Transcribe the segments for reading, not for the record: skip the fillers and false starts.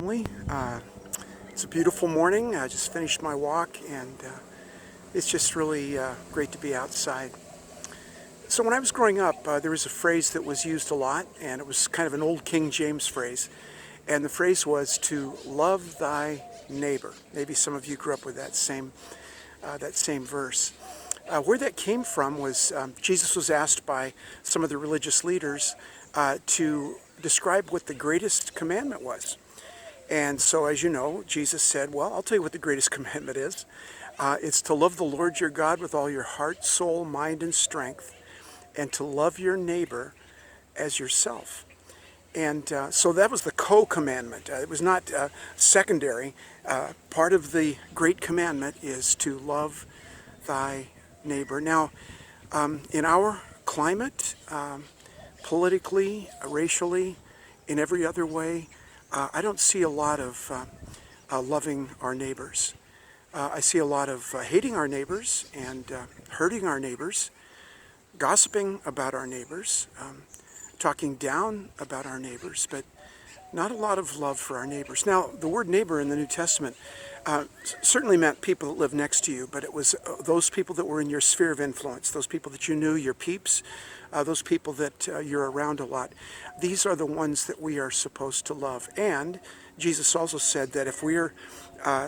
It's a beautiful morning. I just finished my walk, and it's just really great to be outside. So when I was growing up, there was a phrase that was used a lot, and it was kind of an old King James phrase. And the phrase was to love thy neighbor. Maybe some of you grew up with that same verse. Where that came from was Jesus was asked by some of the religious leaders to describe what the greatest commandment was. And so, as you know, Jesus said, well, I'll tell you what the greatest commandment is. It's to love the Lord your God with all your heart, soul, mind, and strength, and to love your neighbor as yourself. And so that was the co-commandment. It was not secondary. Part of the great commandment is to love thy neighbor. Now, in our climate, politically, racially, in every other way, I don't see a lot of loving our neighbors. I see a lot of hating our neighbors and hurting our neighbors, gossiping about our neighbors, talking down about our neighbors, but not a lot of love for our neighbors. Now, the word neighbor in the New Testament certainly meant people that lived next to you, but it was those people that were in your sphere of influence, those people that you knew, your peeps, those people that you're around a lot. These are the ones that we are supposed to love. And Jesus also said that if we are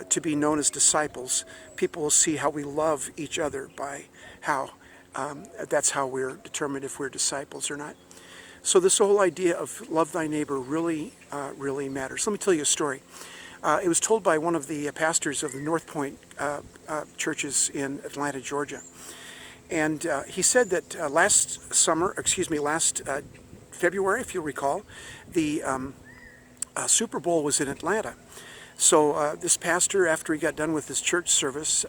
to be known as disciples, people will see how we love each other by how that's how we're determined if we're disciples or not. So this whole idea of love thy neighbor really matters. Let me tell you a story. It was told by one of the pastors of the North Point churches in Atlanta, Georgia. And he said that last February, if you'll recall, the Super Bowl was in Atlanta. So this pastor, after he got done with his church service,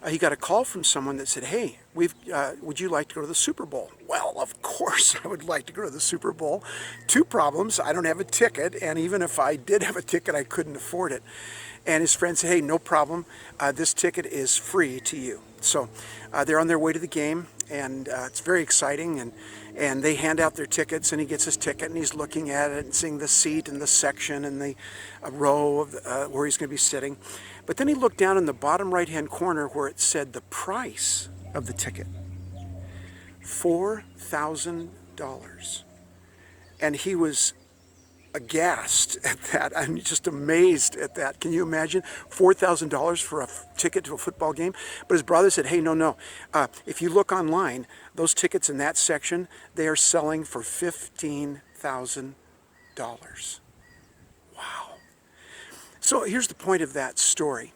he got a call from someone that said, hey, would you like to go to the Super Bowl? Well, of course I would like to go to the Super Bowl. Two problems: I don't have a ticket, and even if I did have a ticket, I couldn't afford it. And his friend said, hey, no problem. This ticket is free to you. So they're on their way to the game, and it's very exciting. And they hand out their tickets, and he gets his ticket, and he's looking at it and seeing the seat and the section and the row of where he's going to be sitting. But then he looked down in the bottom right-hand corner where it said the price of the ticket, $4,000. And he was aghast at that. I'm just amazed at that. Can you imagine $4,000 for a ticket to a football game? But his brother said, hey, no. If you look online, those tickets in that section, they are selling for $15,000. Wow. So here's the point of that story.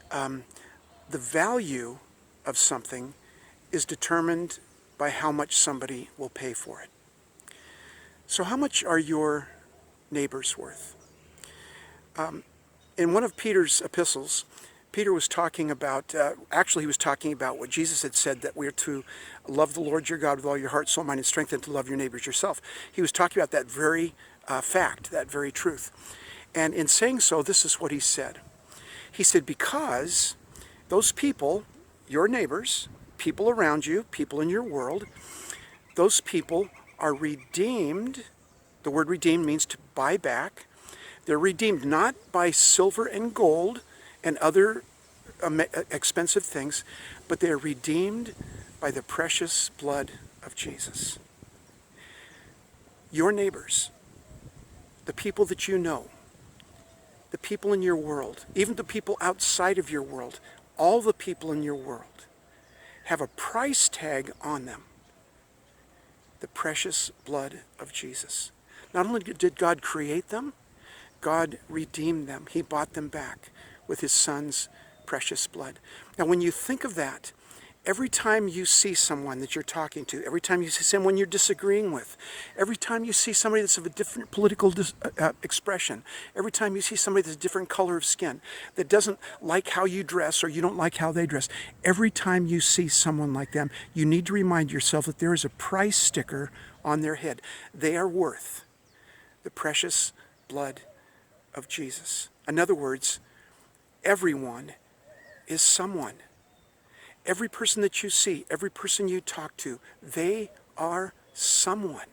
The value of something is determined by how much somebody will pay for it. So how much are your neighbors worth? In one of Peter's epistles, Peter was talking about, he was talking about what Jesus had said, that we're to love the Lord your God with all your heart, soul, mind, and strength, and to love your neighbors yourself. He was talking about that very fact, that very truth. And in saying so, this is what he said. He said, because those people, your neighbors, people around you, people in your world, those people are redeemed. The word redeemed means to buy back. They're redeemed not by silver and gold and other expensive things, but they are redeemed by the precious blood of Jesus. Your neighbors, the people that you know, the people in your world, even the people outside of your world, all the people in your world have a price tag on them. The precious blood of Jesus. Not only did God create them, God redeemed them. He bought them back with his son's precious blood. Now, when you think of that, every time you see someone that you're talking to, every time you see someone you're disagreeing with, every time you see somebody that's of a different political expression, every time you see somebody that's a different color of skin, that doesn't like how you dress or you don't like how they dress, every time you see someone like them, you need to remind yourself that there is a price sticker on their head. They are worth the precious blood of Jesus. In other words, everyone is someone. Every person that you see, every person you talk to, they are someone.